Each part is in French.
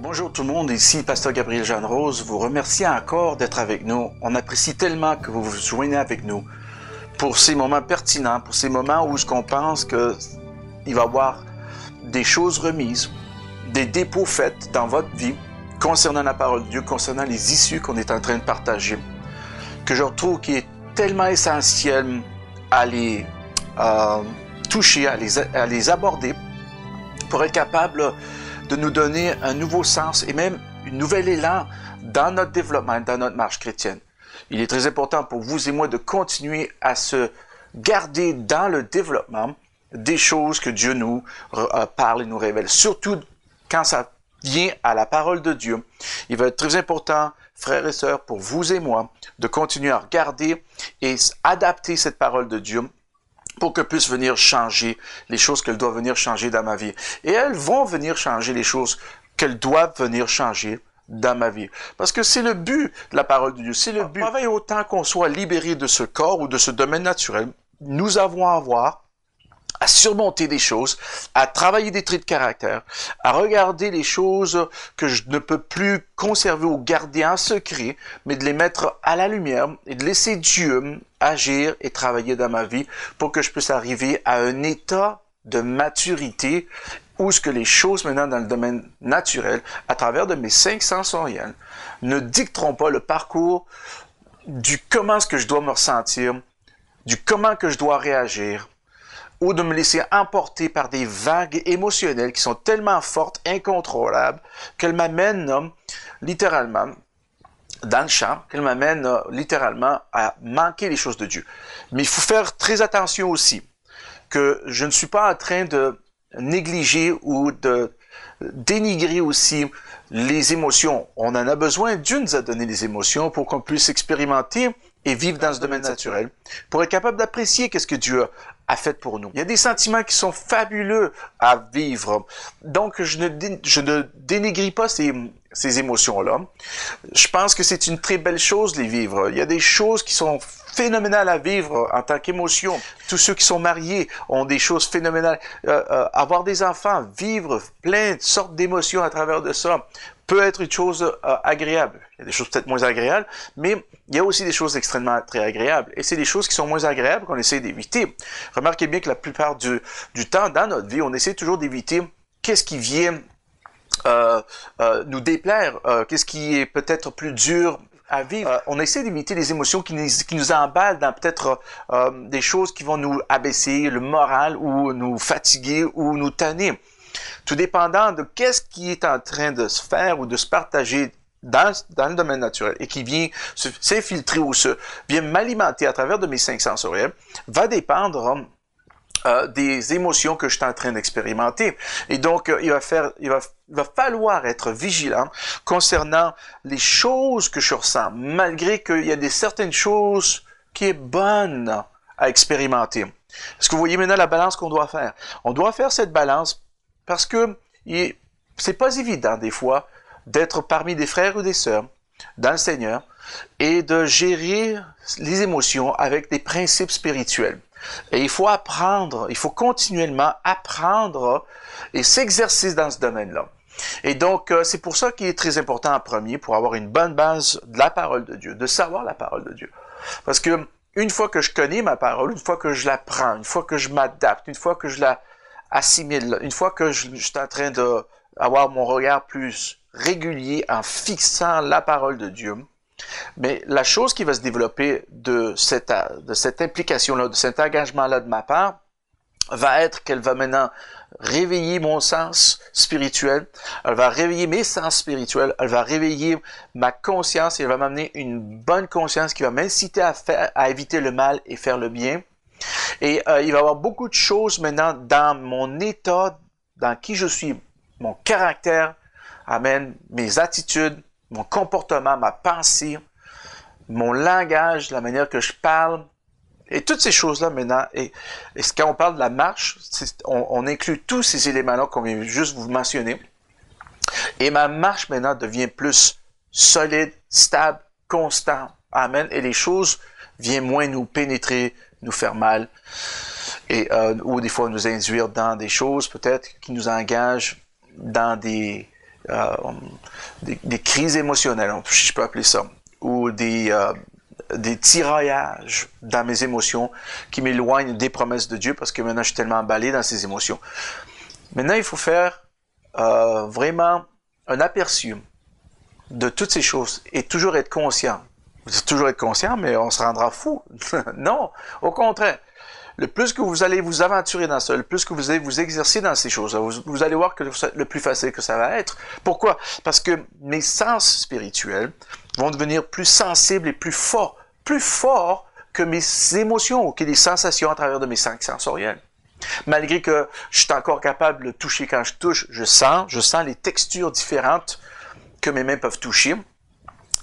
Bonjour tout le monde, ici Pasteur Gabriel Jeanne-Rose, vous remercie encore d'être avec nous. On apprécie tellement que vous vous joignez avec nous pour ces moments pertinents, pour ces moments où on pense qu'il va y avoir des choses remises, des dépôts faits dans votre vie concernant la parole de Dieu, concernant les issues qu'on est en train de partager, que je trouve qui est tellement essentiel à les toucher, à les aborder pour être capable de nous donner un nouveau sens et même un nouvel élan dans notre développement, dans notre marche chrétienne. Il est très important pour vous et moi de continuer à se garder dans le développement des choses que Dieu nous parle et nous révèle. Surtout quand ça vient à la parole de Dieu. Il va être très important, frères et sœurs, pour vous et moi, de continuer à regarder et adapter cette parole de Dieu pour qu'elles puissent venir changer les choses qu'elles doivent venir changer dans ma vie. Et elles vont venir changer les choses qu'elles doivent venir changer dans ma vie. Parce que c'est le but de la parole de Dieu. C'est le but. Et autant qu'on soit libéré de ce corps ou de ce domaine naturel, nous avons à voir à surmonter des choses, à travailler des traits de caractère, à regarder les choses que je ne peux plus conserver ou garder en secret, mais de les mettre à la lumière et de laisser Dieu agir et travailler dans ma vie pour que je puisse arriver à un état de maturité où ce que les choses maintenant dans le domaine naturel, à travers de mes 5 sens sensoriels, ne dicteront pas le parcours du comment est-ce que je dois me ressentir, du comment que je dois réagir, ou de me laisser emporter par des vagues émotionnelles qui sont tellement fortes, incontrôlables, qu'elles m'amènent littéralement dans le champ, qu'elles m'amènent littéralement à manquer les choses de Dieu. Mais il faut faire très attention aussi, que je ne suis pas en train de négliger ou de dénigrer aussi les émotions. On en a besoin, Dieu nous a donné les émotions pour qu'on puisse expérimenter et vivre dans ce domaine naturel, pour être capable d'apprécier qu'est-ce que Dieu a fait pour nous. Il y a des sentiments qui sont fabuleux à vivre. Donc, je ne dénigre pas ces émotions-là. Je pense que c'est une très belle chose de les vivre. Il y a des choses qui sont phénoménales à vivre en tant qu'émotion. Tous ceux qui sont mariés ont des choses phénoménales. Avoir des enfants, vivre plein de sortes d'émotions à travers de ça peut être une chose agréable. Il y a des choses peut-être moins agréables, mais il y a aussi des choses extrêmement très agréables. Et c'est des choses qui sont moins agréables qu'on essaie d'éviter. Remarquez bien que la plupart du temps dans notre vie, on essaie toujours d'éviter qu'est-ce qui vient nous déplaire, qu'est-ce qui est peut-être plus dur à vivre. On essaie d'éviter les émotions qui nous emballent dans peut-être des choses qui vont nous abaisser le moral ou nous fatiguer ou nous tanner. Tout dépendant de qu'est-ce qui est en train de se faire ou de se partager dans le domaine naturel et qui vient s'infiltrer ou vient m'alimenter à travers de mes 5 sensoriels, va dépendre des émotions que je suis en train d'expérimenter. Et donc, il va falloir être vigilant concernant les choses que je ressens, malgré qu'il y a certaines choses qui est bonne à expérimenter. Est-ce que vous voyez maintenant la balance qu'on doit faire? On doit faire cette balance parce que c'est pas évident des fois d'être parmi des frères ou des sœurs dans le Seigneur et de gérer les émotions avec des principes spirituels. Et il faut apprendre, il faut continuellement apprendre et s'exercer dans ce domaine-là. Et donc, c'est pour ça qu'il est très important en premier, pour avoir une bonne base de la parole de Dieu, de savoir la parole de Dieu. Parce que une fois que je connais ma parole, une fois que je la prends, une fois que je m'adapte, une fois que je la assimile, une fois que je suis en train d'avoir mon regard plus régulier en fixant la parole de Dieu, mais la chose qui va se développer de cette implication-là, de cet engagement-là de ma part, va être qu'elle va maintenant réveiller mon sens spirituel, elle va réveiller mes sens spirituels, elle va réveiller ma conscience et elle va m'amener une bonne conscience qui va m'inciter à éviter le mal et faire le bien. Et il va y avoir beaucoup de choses maintenant dans mon état, dans qui je suis, mon caractère, amen, mes attitudes, mon comportement, ma pensée, mon langage, la manière que je parle, et toutes ces choses-là maintenant, et quand on parle de la marche, on inclut tous ces éléments-là qu'on vient juste vous mentionner, et ma marche maintenant devient plus solide, stable, constant, amen, et les choses viennent moins nous pénétrer, nous faire mal, et ou des fois nous induire dans des choses peut-être qui nous engagent dans des des crises émotionnelles, si je peux appeler ça, ou des tiraillages dans mes émotions qui m'éloignent des promesses de Dieu parce que maintenant je suis tellement emballé dans ces émotions. Maintenant, il faut faire vraiment un aperçu de toutes ces choses et toujours être conscient. Vous dites toujours être conscient, mais on se rendra fou. Non, au contraire. Le plus que vous allez vous aventurer dans ça, le plus que vous allez vous exercer dans ces choses, vous allez voir que le plus facile que ça va être. Pourquoi? Parce que mes sens spirituels vont devenir plus sensibles et plus forts que mes émotions ou que les sensations à travers de mes sens sensoriels. Malgré que je suis encore capable de toucher quand je touche, je sens les textures différentes que mes mains peuvent toucher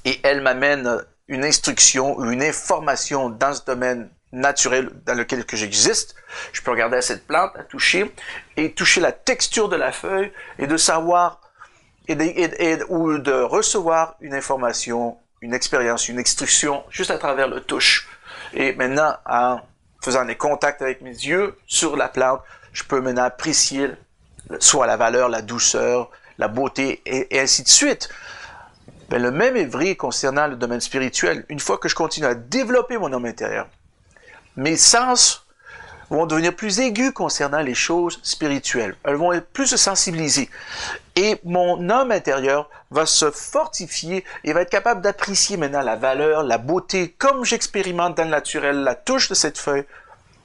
et elles m'amènent une instruction ou une information dans ce domaine naturel dans lequel que j'existe. Je peux regarder cette plante, la toucher et toucher la texture de la feuille et de savoir ou de recevoir une information, une expérience, une instruction juste à travers le touche. Et maintenant, en faisant des contacts avec mes yeux sur la plante, je peux maintenant apprécier soit la valeur, la douceur, la beauté et ainsi de suite. Ben, le même est vrai concernant le domaine spirituel. Une fois que je continue à développer mon homme intérieur, mes sens vont devenir plus aigus concernant les choses spirituelles. Elles vont être plus sensibilisées. Et mon homme intérieur va se fortifier et va être capable d'apprécier maintenant la valeur, la beauté, comme j'expérimente dans le naturel, la touche de cette feuille,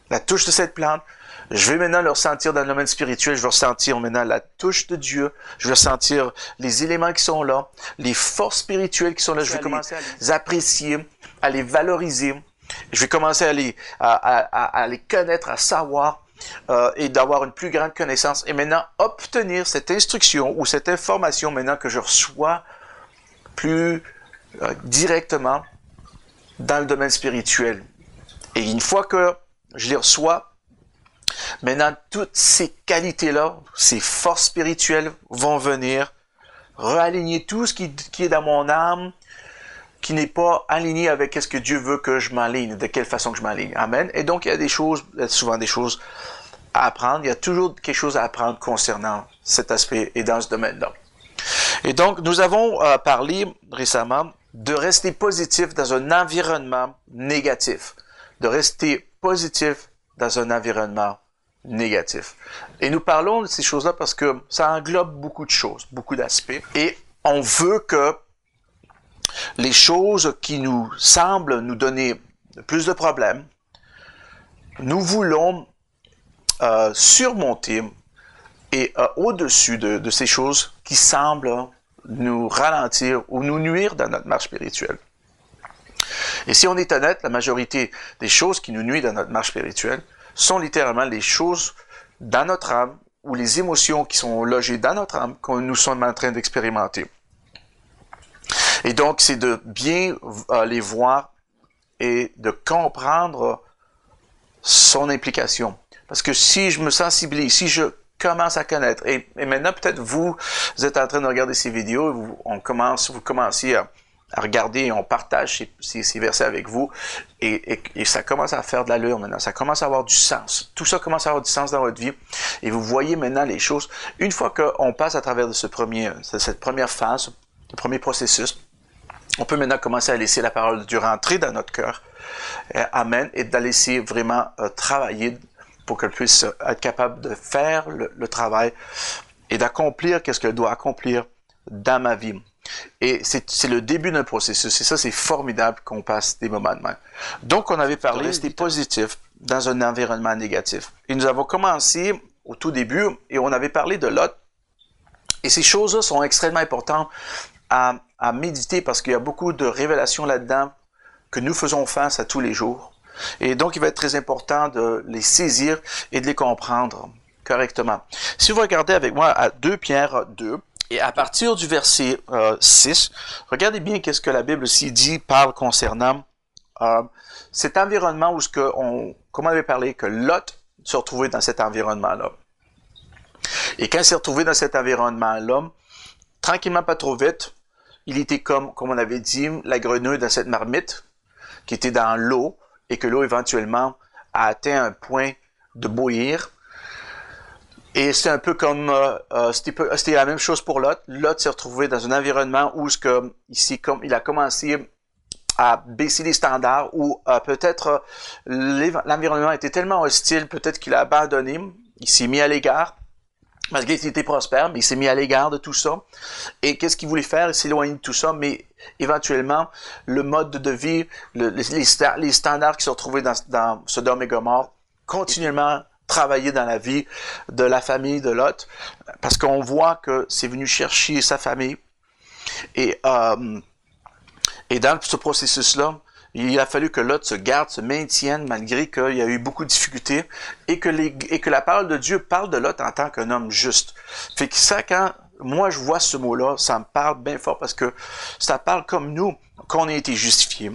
la touche de cette plante. Je vais maintenant le ressentir dans le domaine spirituel, je vais ressentir maintenant la touche de Dieu, je vais ressentir les éléments qui sont là, les forces spirituelles qui sont là, je vais commencer à les apprécier, à les valoriser. Je vais commencer à les connaître, à savoir et d'avoir une plus grande connaissance. Et maintenant, obtenir cette instruction ou cette information maintenant que je reçois plus directement dans le domaine spirituel. Et une fois que je les reçois, maintenant, toutes ces qualités-là, ces forces spirituelles vont venir réaligner tout ce qui est dans mon âme, qui n'est pas aligné avec ce que Dieu veut que je m'aligne, de quelle façon que je m'aligne. Amen. Et donc, il y a souvent des choses à apprendre. Il y a toujours quelque chose à apprendre concernant cet aspect et dans ce domaine-là. Et donc, nous avons parlé récemment de rester positif dans un environnement négatif. De rester positif dans un environnement négatif. Et nous parlons de ces choses-là parce que ça englobe beaucoup de choses, beaucoup d'aspects. Et on veut que les choses qui nous semblent nous donner plus de problèmes, nous voulons surmonter et au-dessus de ces choses qui semblent nous ralentir ou nous nuire dans notre marche spirituelle. Et si on est honnête, la majorité des choses qui nous nuisent dans notre marche spirituelle sont littéralement les choses dans notre âme ou les émotions qui sont logées dans notre âme que nous sommes en train d'expérimenter. Et donc, c'est de bien les voir et de comprendre son implication. Parce que si je me sensibilise, si je commence à connaître, et maintenant peut-être vous êtes en train de regarder ces vidéos, vous commencez à regarder et on partage ces versets avec vous, et ça commence à faire de l'allure maintenant, ça commence à avoir du sens. Tout ça commence à avoir du sens dans votre vie, et vous voyez maintenant les choses. Une fois qu'on passe à travers de cette première phase, le premier processus, on peut maintenant commencer à laisser la parole de Dieu rentrer dans notre cœur. Amen. Et de la laisser vraiment travailler pour qu'elle puisse être capable de faire le travail et d'accomplir ce qu'elle doit accomplir dans ma vie. Et c'est le début d'un processus. Et ça, c'est formidable qu'on passe des moments de même. Donc, on avait parlé de rester positif dans un environnement négatif. Et nous avons commencé au tout début et on avait parlé de Lot. Et ces choses-là sont extrêmement importantes à méditer parce qu'il y a beaucoup de révélations là-dedans que nous faisons face à tous les jours. Et donc, il va être très important de les saisir et de les comprendre correctement. Si vous regardez avec moi à 2 Pierre 2, et à partir du verset 6, regardez bien qu'est-ce que la Bible ici parle concernant cet environnement où comme on avait parlé, que Lot se retrouvait dans cet environnement-là. Et quand il s'est retrouvé dans cet environnement-là, tranquillement, pas trop vite, il était comme on avait dit, la grenouille dans cette marmite, qui était dans l'eau, et que l'eau éventuellement a atteint un point de bouillir. Et c'est un peu comme c'était la même chose pour Lot. Lot s'est retrouvé dans un environnement où il a commencé à baisser les standards, ou peut-être l'environnement était tellement hostile, peut-être qu'il a abandonné, il s'est mis à l'égard. Malgré qu'il était prospère, mais il s'est mis à l'égard de tout ça. Et qu'est-ce qu'il voulait faire? Il s'est éloigné de tout ça, mais éventuellement, le mode de vie, les standards qui se retrouvaient dans Sodome et Gomorrhe, continuellement travailler dans la vie de la famille de Lot, parce qu'on voit que c'est venu chercher sa famille. Et, euh, et dans ce processus-là, il a fallu que Lot se maintienne, malgré qu'il y a eu beaucoup de difficultés, et que la parole de Dieu parle de Lot en tant qu'un homme juste. Fait que ça, quand moi je vois ce mot-là, ça me parle bien fort, parce que ça parle comme nous, qu'on a été justifiés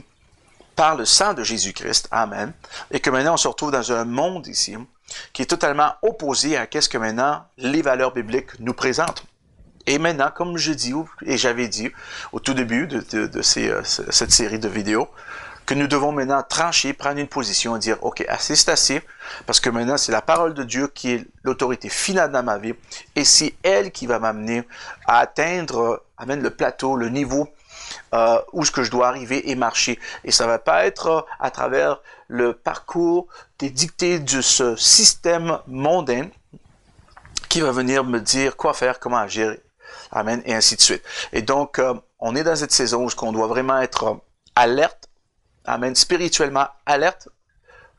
par le sang de Jésus-Christ. Amen. Et que maintenant on se retrouve dans un monde ici qui est totalement opposé à ce que maintenant les valeurs bibliques nous présentent. Et maintenant, comme je dis, et j'avais dit au tout début de cette série de vidéos, que nous devons maintenant trancher, prendre une position et dire, OK, assez c'est assez, parce que maintenant c'est la parole de Dieu qui est l'autorité finale dans ma vie, et c'est elle qui va m'amener à atteindre, le plateau, le niveau où est-ce que je dois arriver et marcher. Et ça va pas être à travers le parcours des dictées de ce système mondain qui va venir me dire quoi faire, comment agir, amen, et ainsi de suite. Et donc, on est dans cette saison où on doit vraiment être alerte, amen, spirituellement alerte,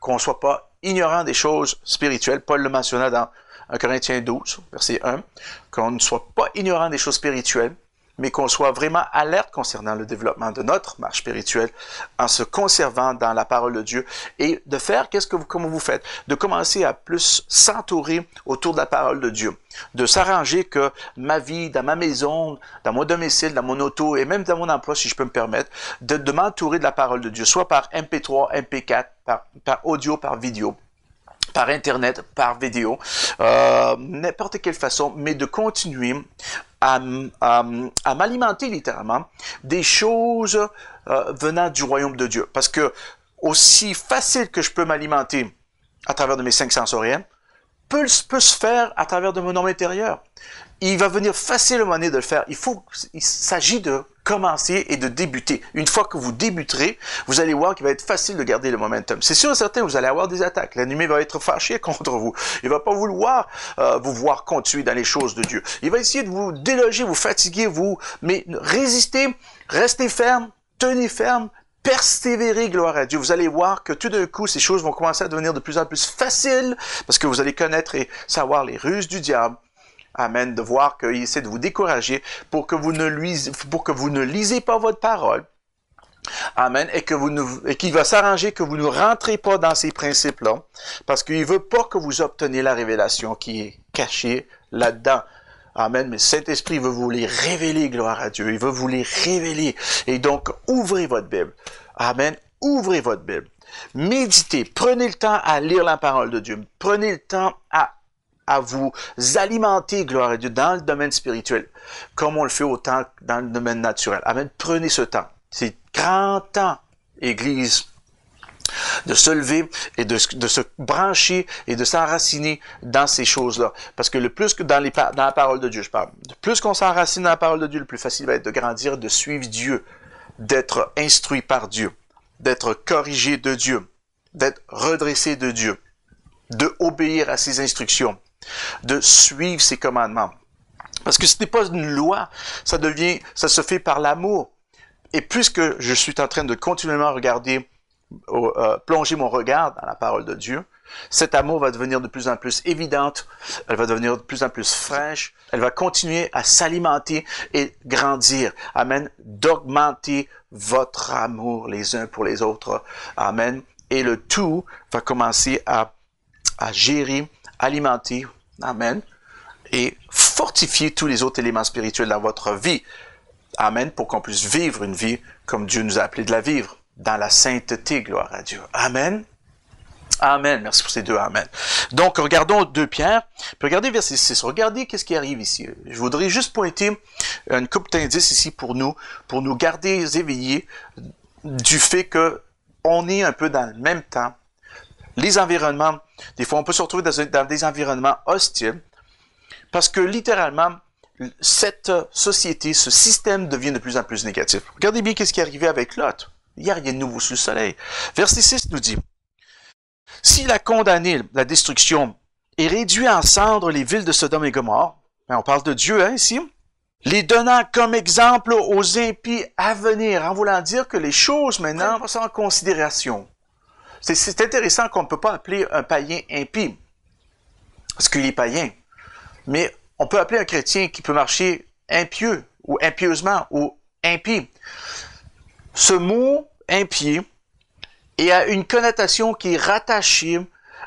qu'on ne soit pas ignorant des choses spirituelles. Paul le mentionna dans 1 Corinthiens 12, verset 1, qu'on ne soit pas ignorant des choses spirituelles, mais qu'on soit vraiment alerte concernant le développement de notre marche spirituelle en se conservant dans la parole de Dieu et de faire comment vous faites, de commencer à plus s'entourer autour de la parole de Dieu, de s'arranger que ma vie, dans ma maison, dans mon domicile, dans mon auto et même dans mon emploi, si je peux me permettre, de m'entourer de la parole de Dieu, soit par MP3, MP4, par audio, par vidéo, par Internet, par vidéo, n'importe quelle façon, mais de continuer à m'alimenter littéralement des choses venant du royaume de Dieu. Parce que aussi facile que je peux m'alimenter à travers de mes cinq sensoriels, peut se faire à travers de mon homme intérieur. Il va venir facilement de le faire. Il s'agit de commencer et de débuter. Une fois que vous débuterez, vous allez voir qu'il va être facile de garder le momentum. C'est sûr et certain, vous allez avoir des attaques. L'ennemi va être fâché contre vous. Il va pas vouloir vous voir continuer dans les choses de Dieu. Il va essayer de vous déloger, vous fatiguer, mais résistez, restez ferme, tenez ferme, persévérer, gloire à Dieu. Vous allez voir que tout d'un coup, ces choses vont commencer à devenir de plus en plus faciles parce que vous allez connaître et savoir les ruses du diable. Amen. De voir qu'il essaie de vous décourager pour que vous ne lisez pas votre parole. Amen. Et qu'il va s'arranger que vous ne rentrez pas dans ces principes-là parce qu'il veut pas que vous obteniez la révélation qui est cachée là-dedans. Amen. Mais le Saint-Esprit veut vous les révéler, gloire à Dieu. Il veut vous les révéler. Et donc, ouvrez votre Bible. Amen. Ouvrez votre Bible. Méditez. Prenez le temps à lire la parole de Dieu. Prenez le temps à vous alimenter, gloire à Dieu, dans le domaine spirituel, comme on le fait autant dans le domaine naturel. Amen. Prenez ce temps. C'est grand temps, Église, de se lever et de se brancher et de s'enraciner dans ces choses-là. Parce que le plus que dans la parole de Dieu, je parle, le plus qu'on s'enracine dans la parole de Dieu, le plus facile va être de grandir, de suivre Dieu, d'être instruit par Dieu, d'être corrigé de Dieu, d'être redressé de Dieu, de obéir à ses instructions, de suivre ses commandements. Parce que ce n'est pas une loi, ça se fait par l'amour. Et puisque je suis en train de continuellement plonger mon regard dans la parole de Dieu, cet amour va devenir de plus en plus évidente, elle va devenir de plus en plus fraîche, elle va continuer à s'alimenter et grandir. Amen. D'augmenter votre amour les uns pour les autres. Amen. Et le tout va commencer à gérer, alimenter, amen, et fortifier tous les autres éléments spirituels dans votre vie. Amen, pour qu'on puisse vivre une vie comme Dieu nous a appelé de la vivre, dans la sainteté, gloire à Dieu. Amen. Amen. Merci pour ces deux amen. Donc, regardons 2 Pierre, puis regardez verset 6. Regardez qu'est-ce qui arrive ici. Je voudrais juste pointer une couple d'indices ici pour nous garder éveillés du fait que on est un peu dans le même temps. Les environnements, des fois on peut se retrouver dans des environnements hostiles, Parce que littéralement, cette société, ce système devient de plus en plus négatif. Regardez bien ce qui est arrivé avec Lot. Il n'y a rien de nouveau sous le soleil. Verset 6 nous dit, « S'il a condamné la destruction et réduit en cendres les villes de Sodome et Gomorrhe, on parle de Dieu ici, les donnant comme exemple aux impies à venir, en voulant dire que les choses maintenant sont en considération. » C'est intéressant qu'on ne peut pas appeler un païen impie, parce qu'il est païen, mais on peut appeler un chrétien qui peut marcher impieux, ou impieusement, ou impie. Ce mot impie a une connotation qui est rattachée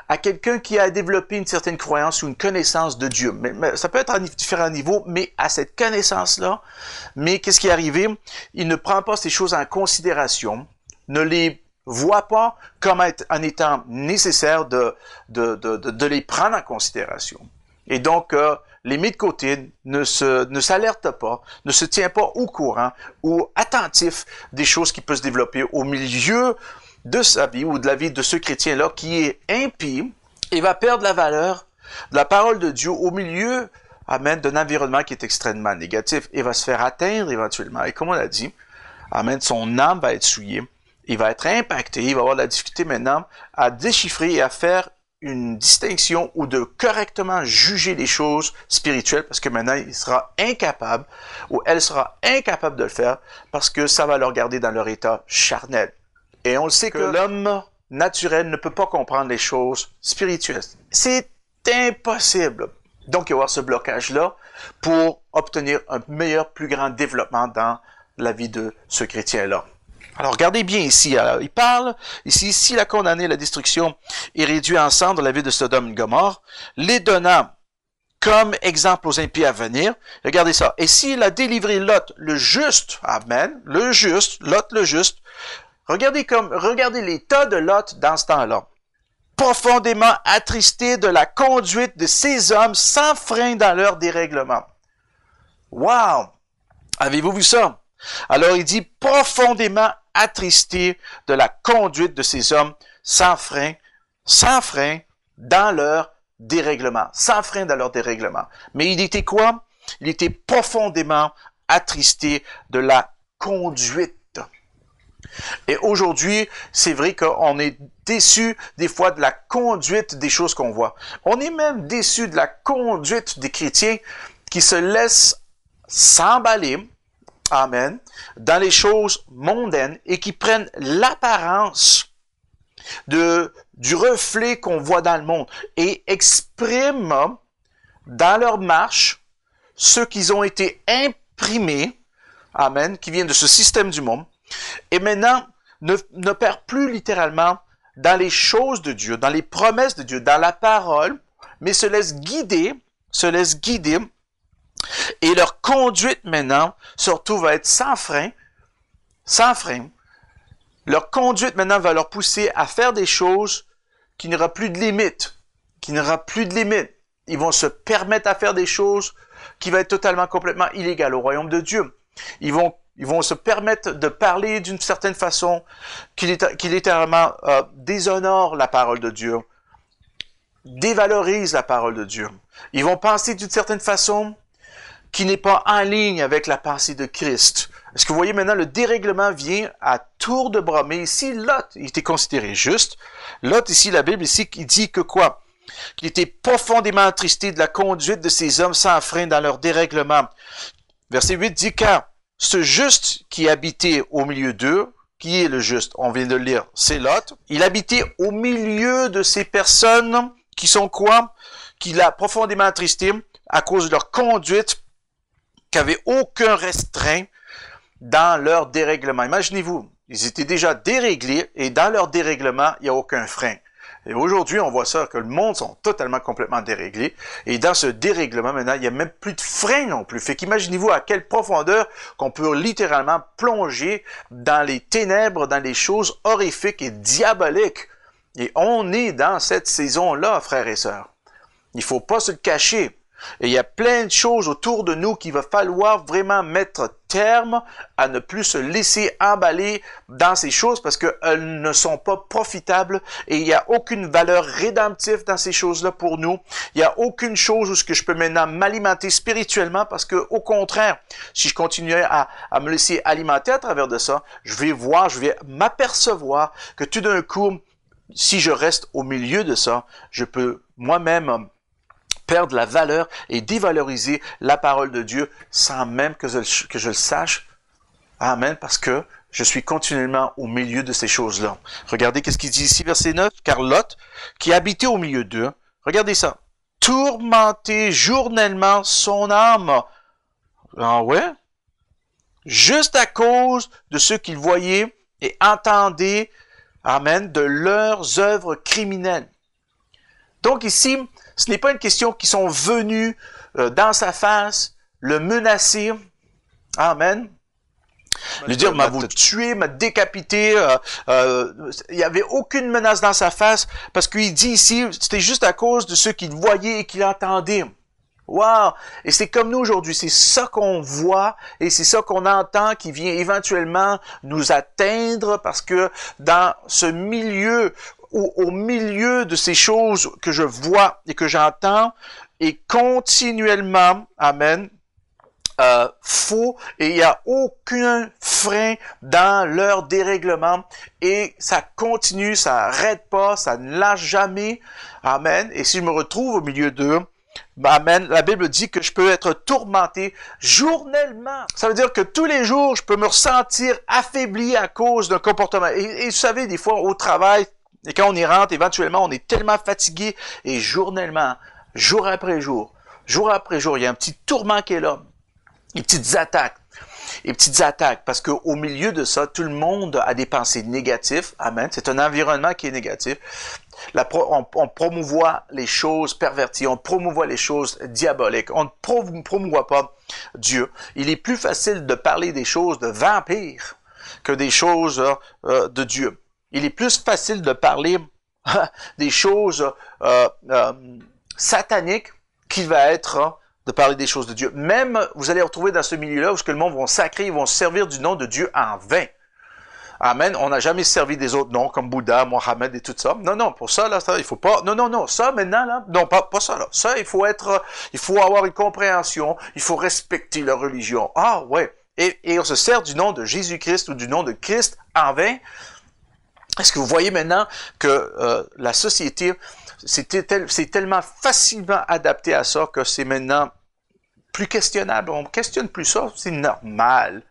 à quelqu'un qui a développé une certaine croyance ou une connaissance de Dieu. Mais ça peut être à différents niveaux, mais à cette connaissance-là, mais qu'est-ce qui est arrivé? Il ne prend pas ces choses en considération, ne les voit pas comme en étant nécessaire de les prendre en considération. Et donc, les mis de côté ne s'alerte pas, ne se tient pas au courant ou attentif des choses qui peuvent se développer au milieu de sa vie ou de la vie de ce chrétien-là qui est impie et va perdre la valeur de la parole de Dieu au milieu, amen, d'un environnement qui est extrêmement négatif et va se faire atteindre éventuellement. Et comme on l'a dit, amen, son âme va être souillée, il va être impacté, il va avoir de la difficulté maintenant à déchiffrer et à faire une distinction ou de correctement juger les choses spirituelles parce que maintenant il sera incapable ou elle sera incapable de le faire parce que ça va leur garder dans leur état charnel. Et on le sait que l'homme naturel ne peut pas comprendre les choses spirituelles. C'est impossible. Donc il va y avoir ce blocage-là pour obtenir un meilleur, plus grand développement dans la vie de ce chrétien-là. Alors, regardez bien ici. Alors, il parle, ici, s'il a condamné la destruction et réduit en cendres la ville de Sodome et Gomorrhe, les donnant comme exemple aux impies à venir. Regardez ça. Et s'il a délivré Lot, le juste, amen, le juste, Lot, le juste, regardez l'état de Lot dans ce temps-là. Profondément attristé de la conduite de ces hommes sans frein dans leur dérèglement. Wow! Avez-vous vu ça? Alors, il dit profondément attristé de la conduite de ces hommes sans frein dans leur dérèglement. Sans frein dans leur dérèglement. Mais il était quoi? Il était profondément attristé de la conduite. Et aujourd'hui, c'est vrai qu'on est déçu des fois de la conduite des choses qu'on voit. On est même déçu de la conduite des chrétiens qui se laissent s'emballer, amen, dans les choses mondaines et qui prennent l'apparence du reflet qu'on voit dans le monde et expriment dans leur marche ce qu'ils ont été imprimés, amen, qui viennent de ce système du monde, et maintenant ne perd plus littéralement dans les choses de Dieu, dans les promesses de Dieu, dans la parole, mais se laisse guider, et leur conduite maintenant, surtout, va être sans frein. Leur conduite maintenant va leur pousser à faire des choses qui n'aura plus de limite. Ils vont se permettre à faire des choses qui vont être totalement, complètement illégales au royaume de Dieu. Ils vont se permettre de parler d'une certaine façon qui littéralement déshonore la parole de Dieu, dévalorise la parole de Dieu. Ils vont penser d'une certaine façon qui n'est pas en ligne avec la pensée de Christ. Est-ce que vous voyez maintenant, le dérèglement vient à tour de bras. Mais ici, Lot, il était considéré juste. Lot, ici, la Bible, ici, il dit que quoi? Qu'il était profondément attristé de la conduite de ces hommes sans frein dans leur dérèglement. Verset 8 dit, car ce juste qui habitait au milieu d'eux, qui est le juste? On vient de le lire, c'est Lot. Il habitait au milieu de ces personnes qui sont quoi? Qu'il a profondément attristé à cause de leur conduite, qui n'avaient aucun restreint dans leur dérèglement. Imaginez-vous, ils étaient déjà déréglés et dans leur dérèglement, il n'y a aucun frein. Et aujourd'hui, on voit ça, que le monde sont totalement, complètement déréglés. Et dans ce dérèglement, maintenant, il n'y a même plus de frein non plus. Fait qu'imaginez-vous à quelle profondeur qu'on peut littéralement plonger dans les ténèbres, dans les choses horrifiques et diaboliques. Et on est dans cette saison-là, frères et sœurs. Il faut pas se le cacher. Et il y a plein de choses autour de nous qu'il va falloir vraiment mettre terme à ne plus se laisser emballer dans ces choses parce qu'elles ne sont pas profitables et il n'y a aucune valeur rédemptive dans ces choses-là pour nous. Il n'y a aucune chose où ce que je peux maintenant m'alimenter spirituellement parce que, au contraire, si je continuais à me laisser alimenter à travers de ça, je vais m'apercevoir que tout d'un coup, si je reste au milieu de ça, je peux moi-même perdre la valeur et dévaloriser la parole de Dieu sans même que je le sache. Amen, parce que je suis continuellement au milieu de ces choses-là. Regardez qu'est-ce qu'il dit ici, verset 9. Car Lot, qui habitait au milieu d'eux, regardez ça, tourmentait journellement son âme. Ah ouais? Juste à cause de ce qu'il voyait et entendait, amen, de leurs œuvres criminelles. Donc ici, ce n'est pas une question qu'ils sont venus dans sa face, le menacer, amen, lui dire, m'a vous tué, m'a décapité, il n'y avait aucune menace dans sa face, parce qu'il dit ici, c'était juste à cause de ce qu'il voyait et qu'il entendait. Wow! Et c'est comme nous aujourd'hui, c'est ça qu'on voit et c'est ça qu'on entend qui vient éventuellement nous atteindre parce que dans ce milieu, au milieu de ces choses que je vois et que j'entends, et continuellement, amen, faux et il n'y a aucun frein dans leur dérèglement et ça continue, ça n'arrête pas, ça ne lâche jamais, amen. Et si je me retrouve au milieu d'eux, amen, la Bible dit que je peux être tourmenté journellement. Ça veut dire que tous les jours, je peux me ressentir affaibli à cause d'un comportement. Et vous savez, des fois, au travail, et quand on y rentre, éventuellement, on est tellement fatigué et journellement, jour après jour, il y a un petit tourment qui est là. Les petites attaques, parce qu'au milieu de ça, tout le monde a des pensées négatives. Amen. C'est un environnement qui est négatif. On promouvoit les choses perverties, on promouvoit les choses diaboliques, on ne promouvoit pas Dieu. Il est plus facile de parler des choses de vampires que des choses de Dieu. Il est plus facile de parler des choses sataniques qu'il va être de parler des choses de Dieu. Même, vous allez retrouver dans ce milieu-là où ce que le monde vont sacrer, ils vont se servir du nom de Dieu en vain. Amen. On n'a jamais servi des autres noms comme Bouddha, Mohammed et tout ça. Non, pour ça, là, ça, il faut pas. Non, ça, maintenant, là, non, pas ça, là. Ça, il faut avoir une compréhension, il faut respecter la religion. Ah, ouais. Et on se sert du nom de Jésus-Christ ou du nom de Christ en vain. Est-ce que vous voyez maintenant que la société, c'est tellement facilement adapté à ça que c'est maintenant plus questionnable. On ne questionne plus ça, c'est normal.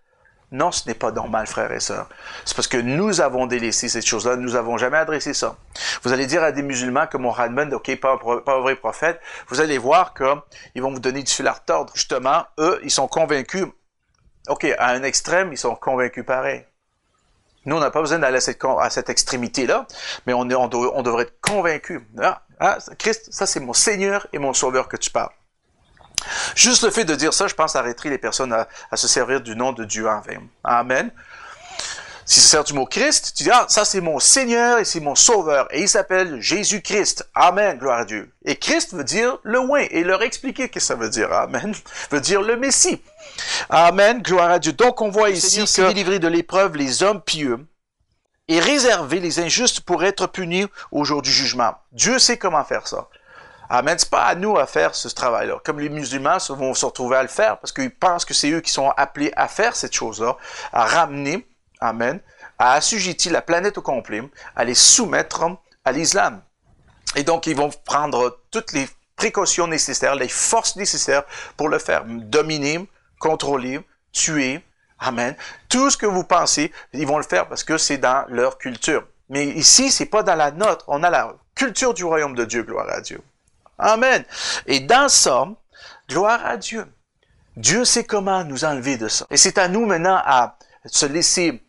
Non, ce n'est pas normal, frères et sœurs. C'est parce que nous avons délaissé cette chose-là, nous n'avons jamais adressé ça. Vous allez dire à des musulmans comme Mohammed, ok, pas un vrai prophète, vous allez voir qu'ils vont vous donner du fil à retordre. Justement, eux, ils sont convaincus, ok, à un extrême, ils sont convaincus pareil. Nous, on n'a pas besoin d'aller à cette extrémité-là, mais on devrait être convaincus. Christ, ça c'est mon Seigneur et mon Sauveur que tu parles. Juste le fait de dire ça, je pense, arrêterait les personnes à se servir du nom de Dieu en vain. Amen. Si tu sers du mot Christ, tu dis, ça c'est mon Seigneur et c'est mon Sauveur. Et il s'appelle Jésus-Christ. Amen, gloire à Dieu. Et Christ veut dire le oint. Et leur expliquer ce que ça veut dire. Amen. Veut dire le Messie. Amen, gloire à Dieu. Donc on voit ici que délivrer de l'épreuve les hommes pieux et réserver les injustes pour être punis au jour du jugement. Dieu sait comment faire ça. Amen. C'est pas à nous à faire ce travail-là. Comme les musulmans vont se retrouver à le faire parce qu'ils pensent que c'est eux qui sont appelés à faire cette chose-là, à ramener, amen, à assujettir la planète au complet, à les soumettre à l'islam. Et donc, ils vont prendre toutes les précautions nécessaires, les forces nécessaires pour le faire. Dominer, contrôler, tuer, amen. Tout ce que vous pensez, ils vont le faire parce que c'est dans leur culture. Mais ici, c'est pas dans la nôtre. On a la culture du royaume de Dieu, gloire à Dieu. Amen. Et dans ça, gloire à Dieu. Dieu sait comment nous enlever de ça. Et c'est à nous maintenant à se laisser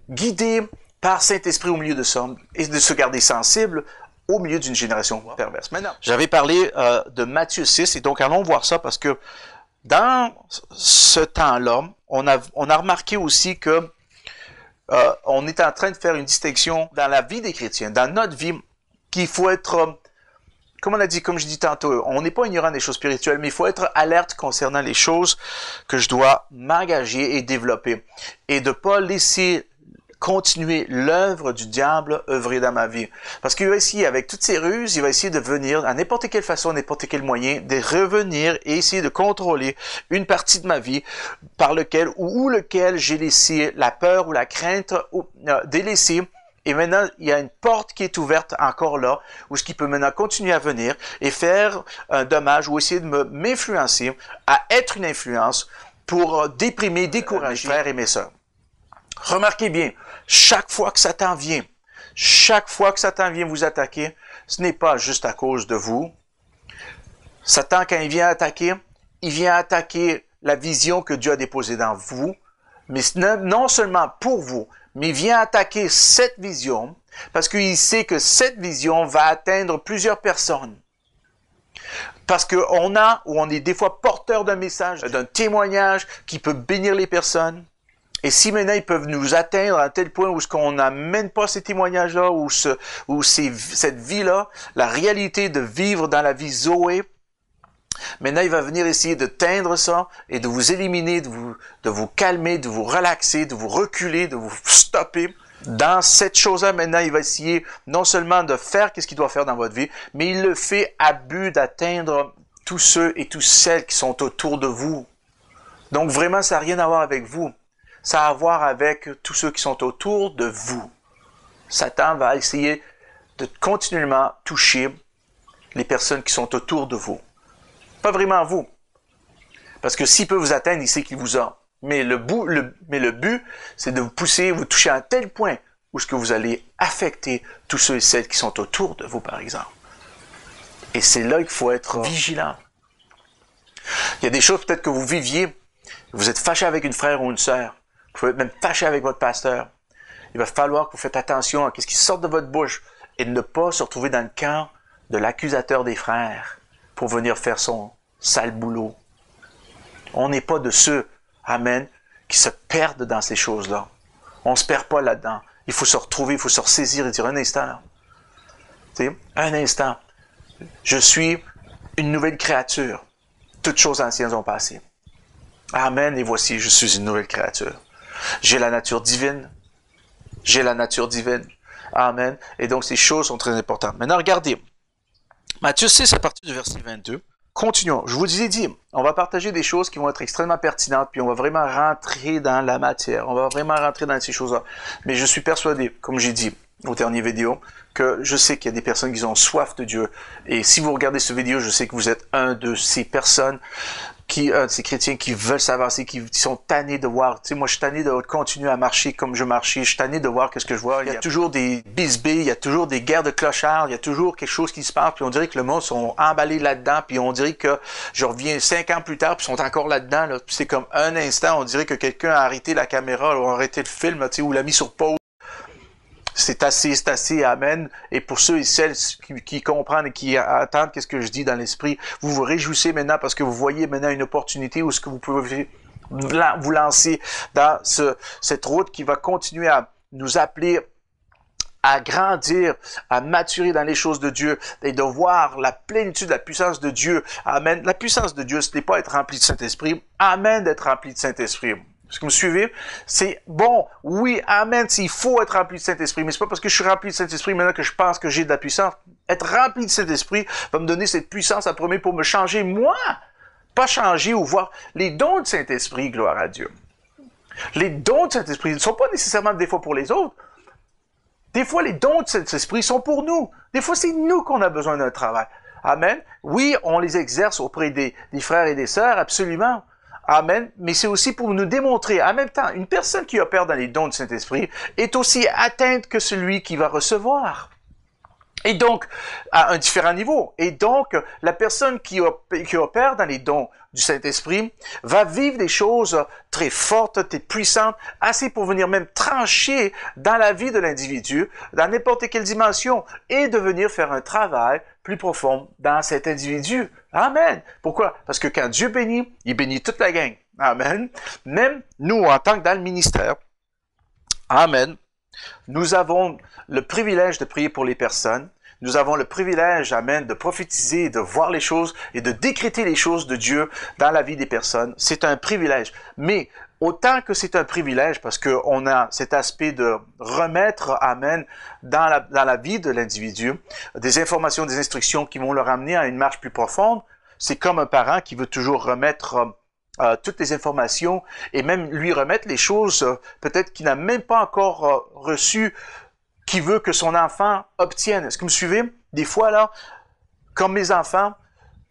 guider par Saint-Esprit au milieu de ça et de se garder sensible au milieu d'une génération perverse. Maintenant, j'avais parlé de Matthieu 6 et donc allons voir ça parce que dans ce temps-là, on a remarqué aussi que on est en train de faire une distinction dans la vie des chrétiens, dans notre vie, qu'il faut être comme on a dit, comme je dis tantôt, on n'est pas ignorant des choses spirituelles, mais il faut être alerte concernant les choses que je dois m'engager et développer. Et de pas laisser continuer l'œuvre du diable œuvrer dans ma vie. Parce qu'il va essayer, avec toutes ses ruses, il va essayer de venir, à n'importe quelle façon, n'importe quel moyen, de revenir et essayer de contrôler une partie de ma vie par lequel ou lequel j'ai laissé la peur ou la crainte délaissée. Et maintenant, il y a une porte qui est ouverte encore là, où ce qui peut maintenant continuer à venir et faire un dommage ou essayer de m'influencer à être une influence pour déprimer, décourager mes frères et mes sœurs. Remarquez bien, chaque fois que Satan vient vous attaquer, ce n'est pas juste à cause de vous. Satan, quand il vient attaquer la vision que Dieu a déposée dans vous, mais non seulement pour vous, mais il vient attaquer cette vision, parce qu'il sait que cette vision va atteindre plusieurs personnes. Parce on est des fois porteur d'un message, d'un témoignage qui peut bénir les personnes. Et si maintenant ils peuvent nous atteindre à tel point où on n'amène pas ces témoignages-là, ou cette vie-là, la réalité de vivre dans la vie Zoé, maintenant il va venir essayer de teindre ça et de vous éliminer, de vous calmer, de vous relaxer, de vous reculer, de vous stopper. Dans cette chose-là, maintenant, il va essayer non seulement de faire ce qu'il doit faire dans votre vie, mais il le fait à but d'atteindre tous ceux et toutes celles qui sont autour de vous. Donc vraiment, ça n'a rien à voir avec vous. Ça a à voir avec tous ceux qui sont autour de vous. Satan va essayer de continuellement toucher les personnes qui sont autour de vous. Pas vraiment vous. Parce que s'il peut vous atteindre, il sait qu'il vous a. Mais le but, c'est de vous pousser, vous toucher à un tel point où ce que vous allez affecter tous ceux et celles qui sont autour de vous, par exemple. Et c'est là qu'il faut être vigilant. Il y a des choses peut-être que vous viviez, vous êtes fâché avec une frère ou une sœur. Vous pouvez être même fâché avec votre pasteur. Il va falloir que vous faites attention à ce qui sort de votre bouche et de ne pas se retrouver dans le camp de l'accusateur des frères pour venir faire son sale boulot. On n'est pas de ceux, amen, qui se perdent dans ces choses-là. On ne se perd pas là-dedans. Il faut se retrouver, il faut se ressaisir et dire un instant. Là. Tu sais, un instant. Je suis une nouvelle créature. Toutes choses anciennes ont passé. Amen, et voici, je suis une nouvelle créature. J'ai la nature divine. J'ai la nature divine. Amen. Et donc, ces choses sont très importantes. Maintenant, regardez. Matthieu 6, à partir du verset 22. Continuons. Je vous ai dit, on va partager des choses qui vont être extrêmement pertinentes, puis on va vraiment rentrer dans la matière. On va vraiment rentrer dans ces choses-là. Mais je suis persuadé, comme j'ai dit aux dernières vidéos, que je sais qu'il y a des personnes qui ont soif de Dieu. Et si vous regardez cette vidéo, je sais que vous êtes un de ces personnes ces chrétiens qui veulent s'avancer, qui sont tannés de voir. Tu sais, moi, je suis tanné de continuer à marcher comme je marchais. Je suis tanné de voir ce que je vois. Il y a toujours des bisbées, il y a toujours des guerres de clochards, il y a toujours quelque chose qui se passe, puis on dirait que le monde sont emballés là-dedans, puis on dirait que je reviens 5 ans plus tard, puis ils sont encore là-dedans. Là. Puis c'est comme un instant, on dirait que quelqu'un a arrêté la caméra, ou a arrêté le film, tu sais, ou l'a mis sur pause. C'est assez, amen. Et pour ceux et celles qui comprennent et qui attendent qu'est-ce que je dis dans l'esprit, vous vous réjouissez maintenant parce que vous voyez maintenant une opportunité où ce que vous pouvez vous lancer dans cette route qui va continuer à nous appeler à grandir, à maturer dans les choses de Dieu et de voir la plénitude, la puissance de Dieu. Amen. La puissance de Dieu, ce n'est pas être rempli de Saint-Esprit. Amen d'être rempli de Saint-Esprit. Est-ce que vous me suivez? C'est bon, oui, amen, il faut être rempli de Saint-Esprit, mais c'est pas parce que je suis rempli de Saint-Esprit maintenant que je pense que j'ai de la puissance. Être rempli de Saint-Esprit va me donner cette puissance à premier pour me changer moi, pas changer ou voir les dons de Saint-Esprit, gloire à Dieu. Les dons de Saint-Esprit ne sont pas nécessairement des fois pour les autres. Des fois, les dons de Saint-Esprit sont pour nous. Des fois, c'est nous qu'on a besoin d'un travail. Amen. Oui, on les exerce auprès des frères et des sœurs, absolument. Amen. Mais c'est aussi pour nous démontrer, en même temps, une personne qui opère dans les dons du Saint-Esprit est aussi atteinte que celui qui va recevoir. Et donc, à un différent niveau. Et donc, la personne qui opère dans les dons du Saint-Esprit va vivre des choses très fortes, très puissantes, assez pour venir même trancher dans la vie de l'individu, dans n'importe quelle dimension, et de venir faire un travail plus profond dans cet individu. Amen. Pourquoi? Parce que quand Dieu bénit, il bénit toute la gang. Amen. Même nous, en tant que dans le ministère, amen, nous avons le privilège de prier pour les personnes, nous avons le privilège, amen, de prophétiser, de voir les choses et de décréter les choses de Dieu dans la vie des personnes. C'est un privilège. Mais autant que c'est un privilège, parce qu'on a cet aspect de remettre, amen, dans la vie de l'individu, des informations, des instructions qui vont le ramener à une marche plus profonde, c'est comme un parent qui veut toujours remettre toutes les informations et même lui remettre les choses peut-être qu'il n'a même pas encore reçues, qu'il veut que son enfant obtienne. Est-ce que vous me suivez? Des fois, là, comme mes enfants,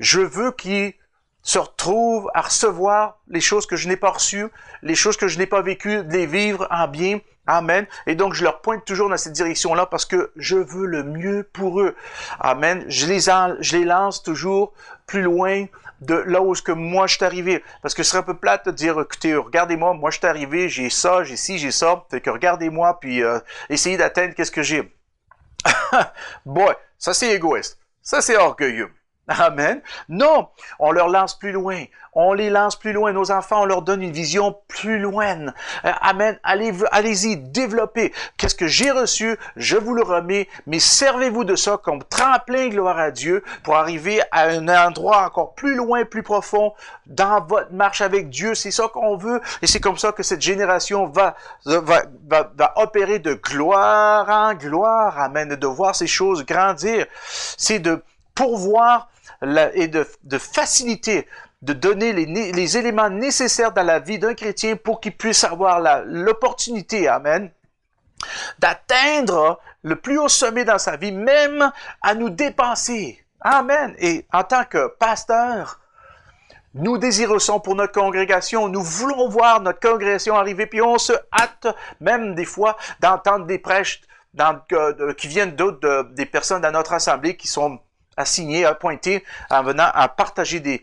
je veux qu'ils se retrouvent à recevoir les choses que je n'ai pas reçues, les choses que je n'ai pas vécues, de les vivre en bien. Amen. Et donc, je leur pointe toujours dans cette direction-là parce que je veux le mieux pour eux. Amen. Je les lance toujours plus loin de là où est-ce que moi je suis arrivé. Parce que ce serait un peu plate de dire, écoutez, regardez-moi, moi je suis arrivé, j'ai ça, j'ai ci, j'ai ça. Fait que regardez-moi, puis essayez d'atteindre qu'est-ce que j'ai. Boy, ça c'est égoïste. Ça c'est orgueilleux. Amen. Non, on leur lance plus loin. On les lance plus loin. Nos enfants, on leur donne une vision plus loin. Amen. Allez-y, développez. Qu'est-ce que j'ai reçu? Je vous le remets. Mais servez-vous de ça comme tremplin, gloire à Dieu, pour arriver à un endroit encore plus loin, plus profond dans votre marche avec Dieu. C'est ça qu'on veut. Et c'est comme ça que cette génération va opérer de gloire en gloire. Amen. De voir ces choses grandir. C'est de pourvoir et de faciliter, de donner les éléments nécessaires dans la vie d'un chrétien pour qu'il puisse avoir l'opportunité, amen, d'atteindre le plus haut sommet dans sa vie, même à nous dépasser. Amen. Et en tant que pasteur, nous désirons pour notre congrégation, nous voulons voir notre congrégation arriver, puis on se hâte même des fois d'entendre des prêches qui viennent des personnes dans notre assemblée qui sont assigné, appointé, en venant à partager des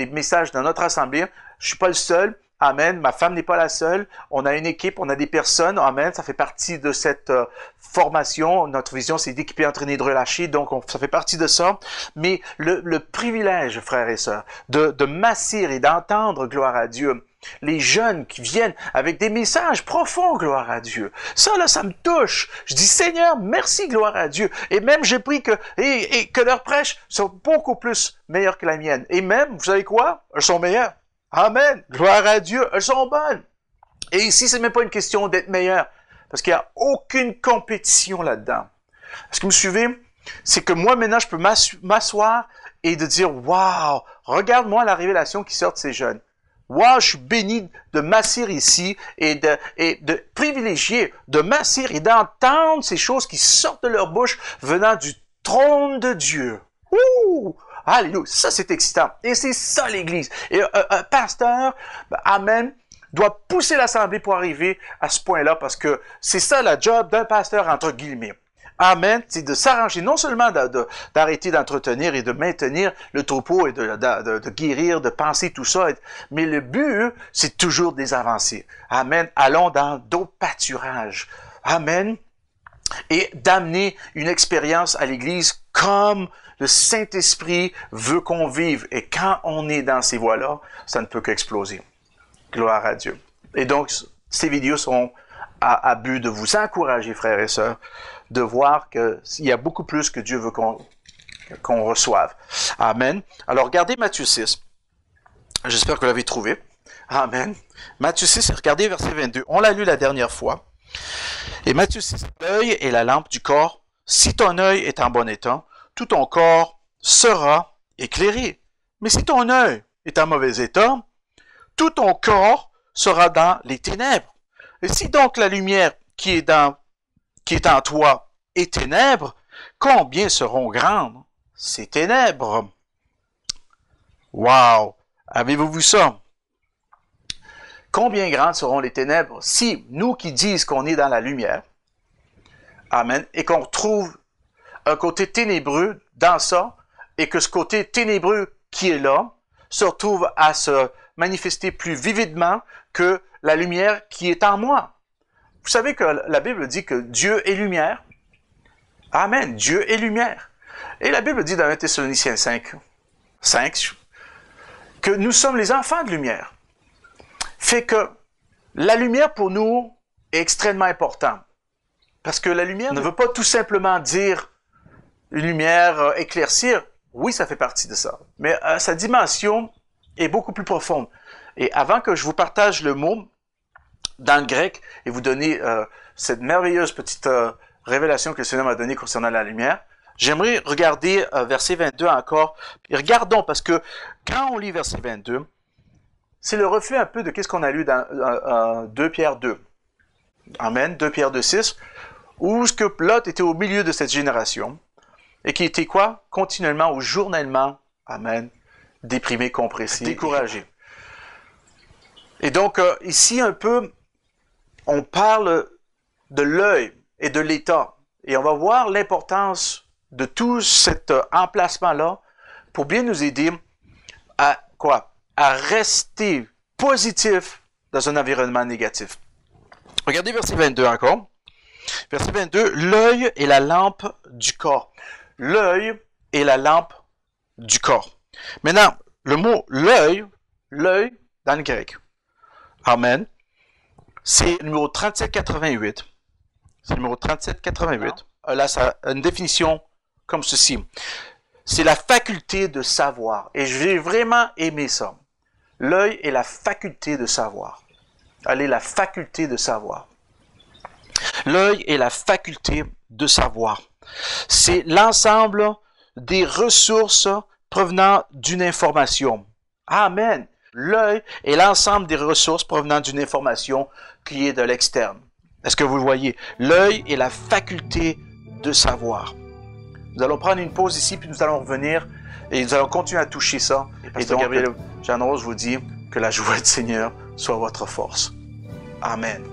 messages dans notre assemblée. Je suis pas le seul. Amen. Ma femme n'est pas la seule. On a une équipe, on a des personnes. Amen. Ça fait partie de cette formation. Notre vision, c'est d'équiper, entraîner, de relâcher. Donc, ça fait partie de ça. Mais le privilège, frères et sœurs, de m'asseoir et d'entendre, gloire à Dieu, les jeunes qui viennent avec des messages profonds, gloire à Dieu. Ça, là, ça me touche. Je dis, Seigneur, merci, gloire à Dieu. Et même, j'ai pris que leurs prêches sont beaucoup plus meilleures que la mienne. Et même, vous savez quoi? Elles sont meilleures. Amen. Gloire à Dieu. Elles sont bonnes. Et ici, c'est même pas une question d'être meilleur. Parce qu'il n'y a aucune compétition là-dedans. Est-ce que vous me suivez? C'est que moi, maintenant, je peux m'asseoir et de dire, waouh, regarde-moi la révélation qui sort de ces jeunes. Wow, je suis béni de m'asseoir ici et de privilégier, de m'asseoir et d'entendre ces choses qui sortent de leur bouche venant du trône de Dieu. Ouh! Alléluia! Ça, c'est excitant. Et c'est ça, l'Église. Et un pasteur, amen, doit pousser l'Assemblée pour arriver à ce point-là parce que c'est ça la job d'un pasteur, entre guillemets. Amen, c'est de s'arranger, non seulement d'arrêter d'entretenir et de maintenir le troupeau et de guérir, de penser tout ça, mais le but, c'est toujours des avancées. Amen, allons dans d'autres pâturages. Amen, et d'amener une expérience à l'Église comme le Saint-Esprit veut qu'on vive. Et quand on est dans ces voies-là, ça ne peut qu'exploser. Gloire à Dieu. Et donc, ces vidéos sont à but de vous encourager, frères et sœurs, de voir qu'il y a beaucoup plus que Dieu veut qu'on reçoive. Amen. Alors, regardez Matthieu 6. J'espère que vous l'avez trouvé. Amen. Matthieu 6, regardez verset 22. On l'a lu la dernière fois. Et Matthieu 6, l'œil est la lampe du corps. Si ton œil est en bon état, tout ton corps sera éclairé. Mais si ton œil est en mauvais état, tout ton corps sera dans les ténèbres. Et si donc la lumière qui est en toi est ténèbres, combien seront grandes ces ténèbres? Wow! Avez-vous vu ça? Combien grandes seront les ténèbres si nous qui disons qu'on est dans la lumière, amen, et qu'on trouve un côté ténébreux dans ça, et que ce côté ténébreux qui est là se retrouve à se manifester plus vividement que la lumière qui est en moi. Vous savez que la Bible dit que Dieu est lumière. Amen. Dieu est lumière. Et la Bible dit dans 1 Thessaloniciens 5, que nous sommes les enfants de lumière. Fait que la lumière pour nous est extrêmement importante. Parce que la lumière ne veut pas tout simplement dire une lumière éclaircir, oui, ça fait partie de ça. Mais sa dimension est beaucoup plus profonde. Et avant que je vous partage le mot dans le grec et vous donner cette merveilleuse petite révélation que le Seigneur m'a donnée concernant la lumière, j'aimerais regarder verset 22 encore. Et regardons, parce que quand on lit verset 22, c'est le reflet un peu de ce qu'on a lu dans 2 Pierre 2. Amen, 2 Pierre 2, 6, où ce que Lot était au milieu de cette génération et qui était quoi? Continuellement ou journellement, amen, déprimé, compressé, découragé. Et donc, ici, un peu, on parle de l'œil et de l'état. Et on va voir l'importance de tout cet emplacement-là pour bien nous aider à quoi? À rester positif dans un environnement négatif. Regardez verset 22 encore. Verset 22, l'œil est la lampe du corps. L'œil est la lampe du corps. Maintenant, le mot l'œil dans le grec, amen, c'est le numéro 3788. C'est le numéro 3788. Là, ça a une définition comme ceci. C'est la faculté de savoir. Et j'ai vraiment aimé ça. L'œil est la faculté de savoir. Allez, la faculté de savoir. L'œil est la faculté de savoir. C'est l'ensemble des ressources provenant d'une information. Amen. L'œil est l'ensemble des ressources provenant d'une information qui est de l'externe. Est-ce que vous le voyez? L'œil est la faculté de savoir. Nous allons prendre une pause ici, puis nous allons revenir et nous allons continuer à toucher ça. Et donc, Gabriel Jean-Rose vous dit que la joie du Seigneur soit votre force. Amen.